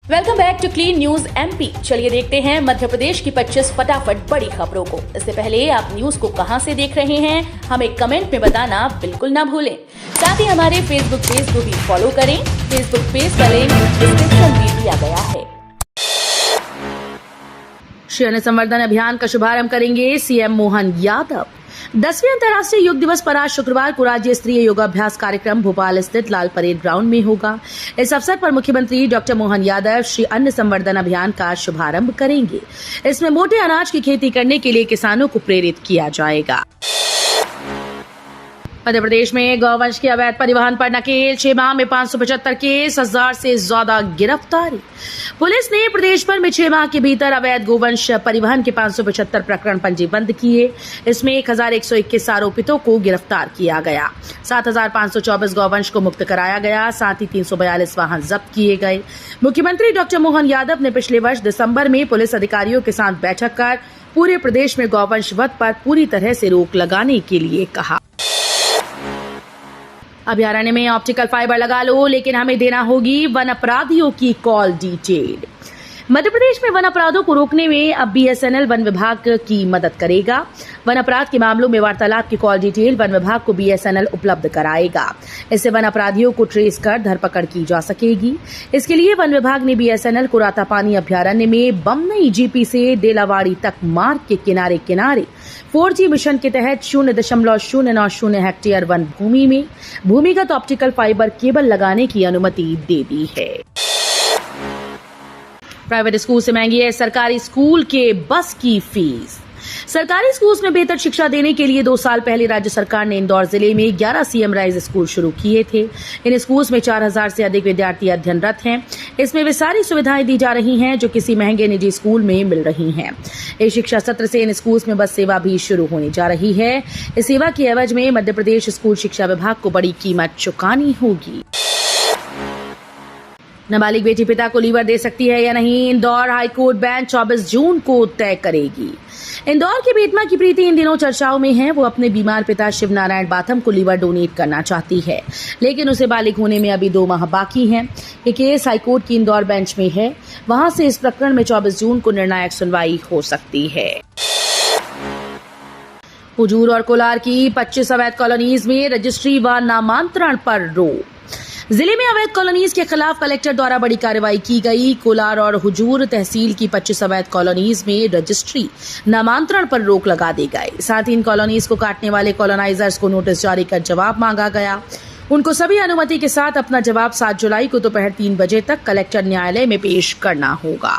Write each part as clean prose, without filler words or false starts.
Welcome back to Clean News MP. चलिए देखते हैं मध्य प्रदेश की 25 फटाफट बड़ी खबरों को। इससे पहले आप न्यूज को कहां से देख रहे हैं, हमें कमेंट में बताना बिल्कुल ना भूलें। साथ ही हमारे फेसबुक पेज को भी फॉलो करें। फेसबुक पेज का लिंक डिस्क्रिप्शन में दिया गया है। शयन संवर्धन अभियान का शुभारंभ करेंगे सीएम मोहन यादव। 10वें अंतर्राष्ट्रीय योग दिवस पर आज शुक्रवार को राज्य स्तरीय योगाभ्यास कार्यक्रम भोपाल स्थित लाल परेड ग्राउंड में होगा। इस अवसर पर मुख्यमंत्री डॉक्टर मोहन यादव श्री अन्न संवर्धन अभियान का शुभारंभ करेंगे। इसमें मोटे अनाज की खेती करने के लिए किसानों को प्रेरित किया जाएगा। मध्य प्रदेश में गौवंश के अवैध परिवहन पर नकेल, 6 माह में 575 केस, 1000 से ज्यादा गिरफ्तारी। पुलिस ने प्रदेश भर में 6 माह के भीतर अवैध गोवंश परिवहन के 575 प्रकरण पंजीबद्ध किए। इसमें 1121 आरोपितों को गिरफ्तार किया गया। 7524 गौवंश को मुक्त कराया गया। साथ ही 342 वाहन जब्त किए गए। मुख्यमंत्री डॉक्टर मोहन यादव ने पिछले वर्ष दिसंबर में पुलिस अधिकारियों के साथ बैठक कर पूरे प्रदेश में गौवंश वध पर पूरी तरह से रोक लगाने के लिए कहा। अभयारण्य में ऑप्टिकल फाइबर लगा लो, लेकिन हमें देना होगी वन अपराधियों की कॉल डिटेल। मध्य प्रदेश में वन अपराधों को रोकने में अब बीएसएनएल वन विभाग की मदद करेगा। वन अपराध के मामलों में वार्तालाप की कॉल डिटेल वन विभाग को बीएसएनएल उपलब्ध कराएगा। इससे वन अपराधियों को ट्रेस कर धरपकड़ की जा सकेगी। इसके लिए वन विभाग ने बीएसएनएल को रातापानी अभयारण्य में बमनई जीपी से डेलावाड़ी तक मार्ग के किनारे किनारे 4G मिशन के तहत 0.090 हेक्टेयर वन भूमि में भूमिगत ऑप्टिकल फाइबर केबल लगाने की अनुमति दे दी है। प्राइवेट स्कूल से महंगी है सरकारी स्कूल के बस की फीस। सरकारी स्कूल्स में बेहतर शिक्षा देने के लिए 2 साल पहले राज्य सरकार ने इंदौर जिले में 11 सीएम राइज स्कूल शुरू किए थे। इन स्कूल्स में 4000 से अधिक विद्यार्थी अध्ययनरत हैं। इसमें वे सारी सुविधाएं दी जा रही हैं जो किसी महंगे निजी स्कूल में मिल रही हैं। इस शिक्षा सत्र से इन स्कूल्स में बस सेवा भी शुरू होने जा रही है। इस सेवा की एवज में मध्य प्रदेश स्कूल शिक्षा विभाग को बड़ी कीमत चुकानी होगी। नाबालिग बेटी पिता को लीवर दे सकती है या नहीं, इंदौर हाईकोर्ट बेंच 24 जून को तय करेगी। इंदौर की बेटमा की प्रीति इन दिनों चर्चाओं में है। वो अपने बीमार पिता शिव नारायण बाथम को लीवर डोनेट करना चाहती है, लेकिन उसे बालिग होने में अभी 2 माह बाकी हैं। ये केस हाईकोर्ट की इंदौर बेंच में है। वहां से इस प्रकरण में 24 जून को निर्णायक सुनवाई हो सकती है। हुजूर और कोलार की 25 अवैध कॉलोनीज में रजिस्ट्री व नामांतरण पर रोक। जिले में अवैध कॉलोनीज के खिलाफ कलेक्टर द्वारा बड़ी कार्रवाई की गई। कोलार और हुजूर तहसील की 25 अवैध कॉलोनीज में रजिस्ट्री नामांतरण पर रोक लगा दी गई। साथ ही इन कॉलोनीज को काटने वाले कॉलोनाइजर्स को नोटिस जारी कर जवाब मांगा गया। उनको सभी अनुमति के साथ अपना जवाब 7 जुलाई को दोपहर 3 बजे तक कलेक्टर न्यायालय में पेश करना होगा।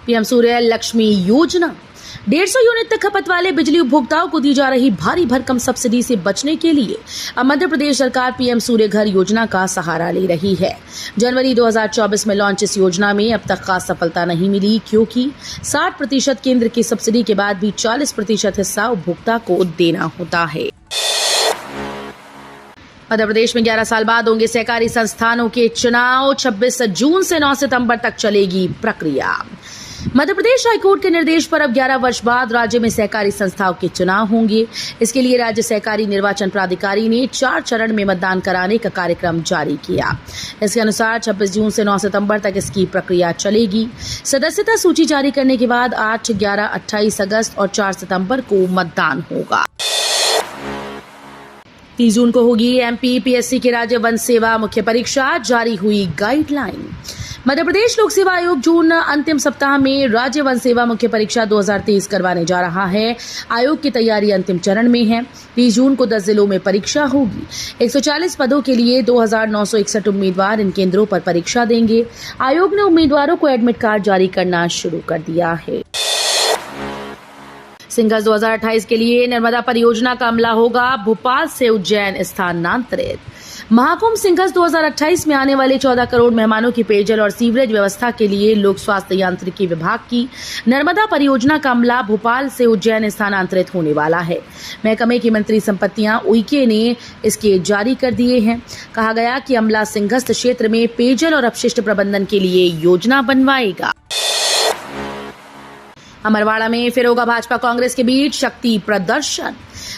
पीएम सूर्य लक्ष्मी योजना 150 यूनिट तक खपत वाले बिजली उपभोक्ताओं को दी जा रही भारी भरकम सब्सिडी से बचने के लिए अब मध्य प्रदेश सरकार पीएम सूर्य घर योजना का सहारा ले रही है। जनवरी 2024 में लॉन्च इस योजना में अब तक खास सफलता नहीं मिली, क्योंकि 60% केंद्र की सब्सिडी के बाद भी 40% हिस्सा उपभोक्ता को देना होता है। मध्य प्रदेश में 11 साल बाद होंगे सहकारी संस्थानों के चुनाव। 26 जून से 9 सितंबर तक चलेगी प्रक्रिया। मध्य प्रदेश हाईकोर्ट के निर्देश पर अब 11 वर्ष बाद राज्य में सहकारी संस्थाओं के चुनाव होंगे। इसके लिए राज्य सहकारी निर्वाचन प्राधिकारी ने 4 चरण में मतदान कराने का कार्यक्रम जारी किया। इसके अनुसार 26 जून से 9 सितंबर तक इसकी प्रक्रिया चलेगी। सदस्यता सूची जारी करने के बाद 8, 11, 28 अगस्त और 4 सितंबर को मतदान होगा। 30 जून को होगी एमपीपीएससी की राज्य वन सेवा मुख्य परीक्षा। जारी हुई गाइडलाइन। मध्य प्रदेश लोक सेवा आयोग जून अंतिम सप्ताह में राज्य वन सेवा मुख्य परीक्षा 2023 करवाने जा रहा है। आयोग की तैयारी अंतिम चरण में है। 30 जून को 10 जिलों में परीक्षा होगी। 140 पदों के लिए 2961 उम्मीदवार इन केंद्रों पर परीक्षा देंगे। आयोग ने उम्मीदवारों को एडमिट कार्ड जारी करना शुरू कर दिया है। सिंघस 2028 के लिए नर्मदा परियोजना का अमला होगा। भोपाल से उज्जैन स्थानांतरित। महाकुंभ सिंघस 2028 में आने वाले 14 करोड़ मेहमानों की पेयजल और सीवरेज व्यवस्था के लिए लोक स्वास्थ्य यांत्रिकी विभाग की नर्मदा परियोजना का अमला भोपाल से उज्जैन स्थानांतरित होने वाला है। महकमे की मंत्री संपत्तियां उइके ने इसके जारी कर दिए हैं। कहा गया कि अमला सिंघस क्षेत्र में पेयजल और अपशिष्ट प्रबंधन के लिए योजना बनवाएगा। अमरवाड़ा में फिर होगा भाजपा कांग्रेस के बीच शक्ति प्रदर्शन।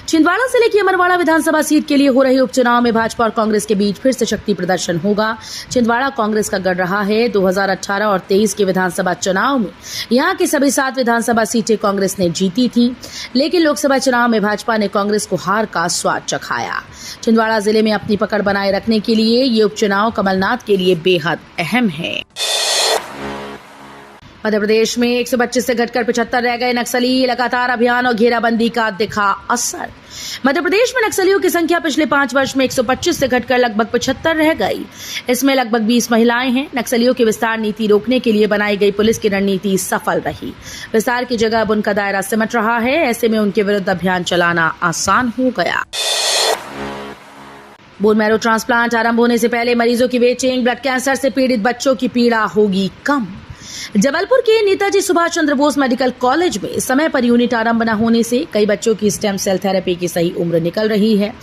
छिंदवाड़ा जिले की अमरवाड़ा विधानसभा सीट के लिए हो रहे उपचुनाव में भाजपा और कांग्रेस के बीच फिर से शक्ति प्रदर्शन होगा। छिंदवाड़ा कांग्रेस का गढ़ रहा है। 2018 और 23 के विधानसभा चुनाव में यहां की सभी 7 विधानसभा सीटें कांग्रेस ने जीती थी, लेकिन लोकसभा चुनाव में भाजपा ने कांग्रेस को हार का स्वाद चखाया। छिंदवाड़ा जिले में अपनी पकड़ बनाए रखने के लिए ये उपचुनाव कमलनाथ के लिए बेहद अहम है। मध्य प्रदेश में 125 से घटकर 75 रह गए नक्सली। लगातार अभियान और घेराबंदी का दिखा असर। मध्य प्रदेश में नक्सलियों की संख्या पिछले 5 वर्ष में 125 से घटकर लगभग 75 रह गई। इसमें लगभग 20 महिलाएं हैं। नक्सलियों की विस्तार नीति रोकने के लिए बनाई गई पुलिस की रणनीति सफल रही। विस्तार की जगह अब उनका दायरा सिमट रहा है। ऐसे में उनके विरुद्ध अभियान चलाना आसान हो गया। बोन मैरो ट्रांसप्लांट आरंभ होने से पहले मरीजों की वेटिंग। ब्लड कैंसर से पीड़ित बच्चों की पीड़ा होगी कम। जबलपुर के नेताजी सुभाष चंद्र बोस मेडिकल कॉलेज में समय पर यूनिट आरंभ न होने से कई बच्चों की स्टेम सेल थेरेपी की सही उम्र निकल रही है।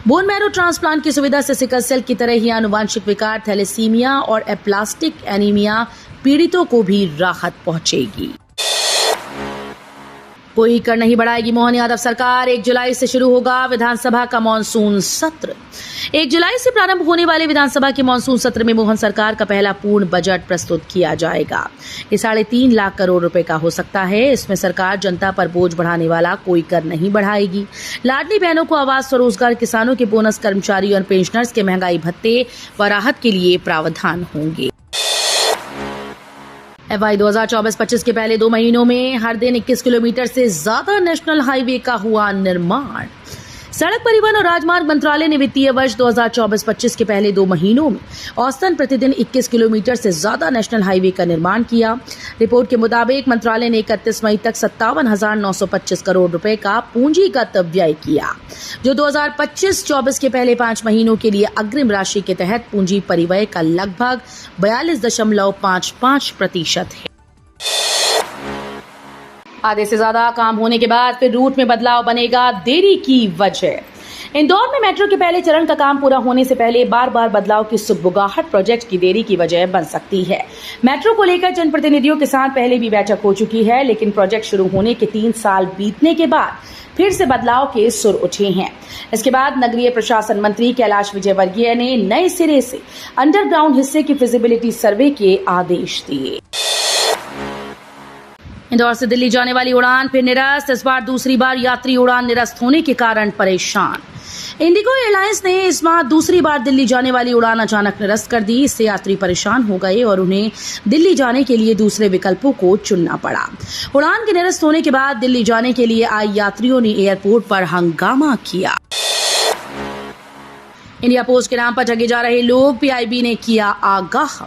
बोन मैरो ट्रांसप्लांट की सुविधा से सिकल सेल की तरह ही आनुवांशिक विकार, थैलेसीमिया और एप्लास्टिक एनीमिया पीड़ितों को भी राहत पहुंचेगी। कोई कर नहीं बढ़ाएगी मोहन यादव सरकार। 1 जुलाई से शुरू होगा विधानसभा का मानसून सत्र। 1 जुलाई से प्रारंभ होने वाले विधानसभा के मानसून सत्र में मोहन सरकार का पहला पूर्ण बजट प्रस्तुत किया जाएगा। ये 3.5 लाख करोड़ रुपए का हो सकता है। इसमें सरकार जनता पर बोझ बढ़ाने वाला कोई कर नहीं बढ़ाएगी। लाडली बहनों को आवास, स्वरोजगार, किसानों के बोनस, कर्मचारी और पेंशनर्स के महंगाई भत्ते व राहत के लिए प्रावधान होंगे। FY 2024-25 के पहले 2 महीनों में हर दिन 21 किलोमीटर से ज्यादा नेशनल हाईवे का हुआ निर्माण। सड़क परिवहन और राजमार्ग मंत्रालय ने वित्तीय वर्ष 2024-25 के पहले 2 महीनों में औसतन प्रतिदिन 21 किलोमीटर से ज्यादा नेशनल हाईवे का निर्माण किया। रिपोर्ट के मुताबिक मंत्रालय ने 31 मई तक 57,925 करोड़ रुपए का पूंजीगत व्यय किया, जो 2025-24 के पहले 5 महीनों के लिए अग्रिम राशि के तहत पूंजी परिव्यय का लगभग 42.55% है। आधे से ज्यादा काम होने के बाद फिर रूट में बदलाव बनेगा, देरी की वजह। इंदौर में मेट्रो के पहले चरण का काम पूरा होने से पहले बार बार बदलाव की सुगबुगाहट प्रोजेक्ट की देरी की वजह बन सकती है। मेट्रो को लेकर जनप्रतिनिधियों के साथ पहले भी बैठक हो चुकी है, लेकिन प्रोजेक्ट शुरू होने के 3 साल बीतने के बाद फिर से बदलाव के सुर उठे हैं। इसके बाद नगरीय प्रशासन मंत्री कैलाश विजयवर्गीय ने नए सिरे से अंडरग्राउंड हिस्से की फिजिबिलिटी सर्वे के आदेश दिए। इंदौर से दिल्ली जाने वाली उड़ान फिर निरस्त। इस बार दूसरी बार यात्री उड़ान निरस्त होने के कारण परेशान। इंडिगो एयरलाइंस ने इस माह दूसरी बार दिल्ली जाने वाली उड़ान अचानक निरस्त कर दी। इससे यात्री परेशान हो गए और उन्हें दिल्ली जाने के लिए दूसरे विकल्पों को चुनना पड़ा। उड़ान के निरस्त होने के बाद दिल्ली जाने के लिए आए यात्रियों ने एयरपोर्ट पर हंगामा किया। इंडिया पोस्ट के नाम पर ठगे जा रहे लोग, PIB ने किया आगाह।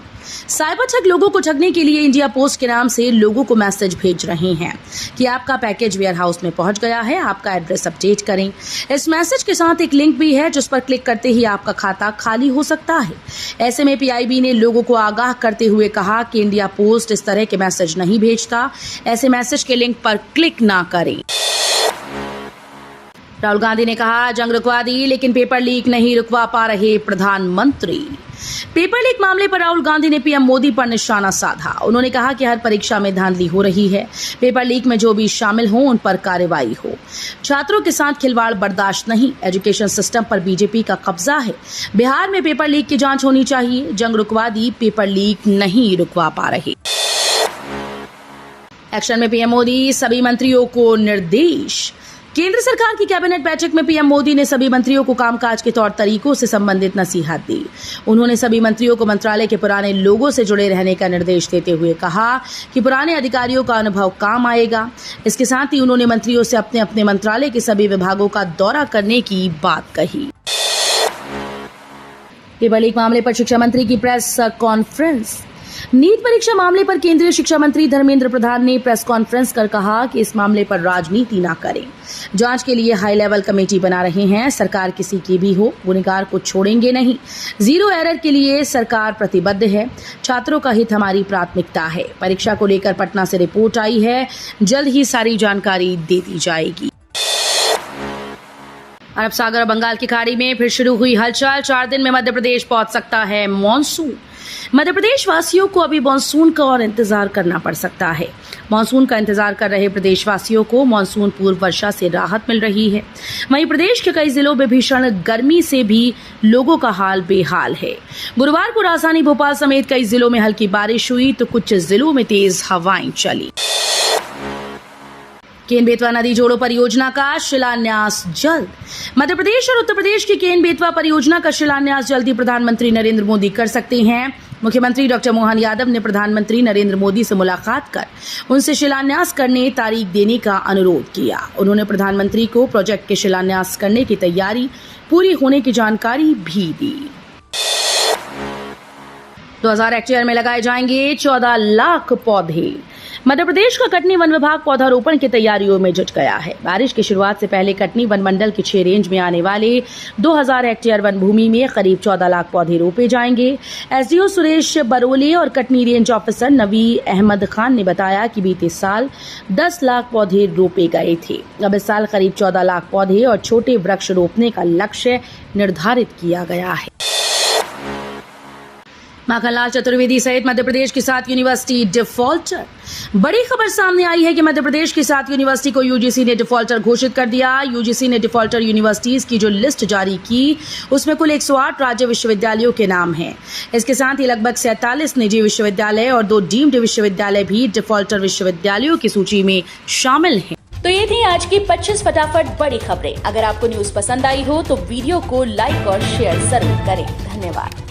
साइबर ठग लोगों को ठगने के लिए इंडिया पोस्ट के नाम से लोगों को मैसेज भेज रहे हैं कि आपका पैकेज वेयर हाउस में पहुंच गया है, आपका एड्रेस अपडेट करें। इस मैसेज के साथ एक लिंक भी है जिस पर क्लिक करते ही आपका खाता खाली हो सकता है। ऐसे में PIB ने लोगों को आगाह करते हुए कहा कि इंडिया पोस्ट इस तरह के मैसेज नहीं भेजता, ऐसे मैसेज के लिंक पर क्लिक ना करें। राहुल गांधी ने कहा जंग रुकवा दी, लेकिन पेपर लीक नहीं रुकवा पा रहे प्रधानमंत्री। पेपर लीक मामले पर राहुल गांधी ने PM मोदी पर निशाना साधा। उन्होंने कहा कि हर परीक्षा में धांधली हो रही है, पेपर लीक में जो भी शामिल हो उन पर कार्रवाई हो। छात्रों के साथ खिलवाड़ बर्दाश्त नहीं। एजुकेशन सिस्टम पर बीजेपी का कब्जा है। बिहार में पेपर लीक की जांच होनी चाहिए। जंग रुकवा दी, पेपर लीक नहीं रुकवा पा रहे। एक्शन में PM मोदी, सभी मंत्रियों को निर्देश। केंद्र सरकार की कैबिनेट बैठक में PM मोदी ने सभी मंत्रियों को कामकाज के तौर तरीकों से संबंधित नसीहत दी। उन्होंने सभी मंत्रियों को मंत्रालय के पुराने लोगों से जुड़े रहने का निर्देश देते हुए कहा कि पुराने अधिकारियों का अनुभव काम आएगा। इसके साथ ही उन्होंने मंत्रियों से अपने अपने मंत्रालय के सभी विभागों का दौरा करने की बात कही। पेपर लीक मामले पर शिक्षा मंत्री की प्रेस कॉन्फ्रेंस। नीट परीक्षा मामले पर केंद्रीय शिक्षा मंत्री धर्मेंद्र प्रधान ने प्रेस कॉन्फ्रेंस कर कहा कि इस मामले पर राजनीति ना करें। जांच के लिए हाई लेवल कमेटी बना रहे हैं। सरकार किसी की भी हो, गुनहगार को छोड़ेंगे नहीं। जीरो एरर के लिए सरकार प्रतिबद्ध है। छात्रों का हित हमारी प्राथमिकता है। परीक्षा को लेकर पटना से रिपोर्ट आई है, जल्द ही सारी जानकारी दे दी जाएगी। अरब सागर और बंगाल की खाड़ी में फिर शुरू हुई हलचल। 4 दिन में मध्य प्रदेश पहुंच सकता है मॉनसून। मध्य प्रदेश वासियों को अभी मानसून का और इंतजार करना पड़ सकता है। मानसून का इंतजार कर रहे प्रदेशवासियों को मानसून पूर्व वर्षा से राहत मिल रही है। वहीं प्रदेश के कई जिलों में भीषण गर्मी से भी लोगों का हाल बेहाल है। गुरुवार को राजधानी भोपाल समेत कई जिलों में हल्की बारिश हुई तो कुछ जिलों में तेज हवाएं चली। केन बेतवा नदी जोड़ो परियोजना का शिलान्यास जल्द। मध्य प्रदेश और उत्तर प्रदेश की केन बेतवा परियोजना का शिलान्यास जल्दी प्रधानमंत्री नरेंद्र मोदी कर सकते हैं। मुख्यमंत्री डॉक्टर मोहन यादव ने प्रधानमंत्री नरेंद्र मोदी से मुलाकात कर उनसे शिलान्यास करने तारीख देने का अनुरोध किया। उन्होंने प्रधानमंत्री को प्रोजेक्ट के शिलान्यास करने की तैयारी पूरी होने की जानकारी भी दी। 2000 हेक्टेयर में लगाए जाएंगे 14 लाख पौधे। मध्य प्रदेश का कटनी वन विभाग पौधारोपण की तैयारियों में जुट गया है। बारिश की शुरुआत से पहले कटनी वन मंडल के 6 रेंज में आने वाले 2000 हेक्टेयर वन भूमि में करीब 14 लाख पौधे रोपे जाएंगे। एसडीओ सुरेश बरोले और कटनी रेंज ऑफिसर नवी अहमद खान ने बताया कि बीते साल 10 लाख पौधे रोपे गए थे। अब इस साल करीब 14 लाख पौधे और छोटे वृक्ष रोपने का लक्ष्य निर्धारित किया गया है। माखनलाल चतुर्वेदी सहित मध्य प्रदेश की 7 यूनिवर्सिटी डिफॉल्टर। बड़ी खबर सामने आई है कि मध्य प्रदेश की 7 यूनिवर्सिटी को यूजीसी ने डिफॉल्टर घोषित कर दिया। यूजीसी ने डिफॉल्टर यूनिवर्सिटीज की जो लिस्ट जारी की उसमें कुल 108 राज्य विश्वविद्यालयों के नाम हैं। इसके साथ ही लगभग 47 निजी विश्वविद्यालय और 2 डीम्ड विश्वविद्यालय भी डिफॉल्टर विश्वविद्यालयों की सूची में शामिल हैं। तो ये थी आज की 25 फटाफट बड़ी खबरें। अगर आपको न्यूज पसंद आई हो तो वीडियो को लाइक और शेयर जरूर करें। धन्यवाद।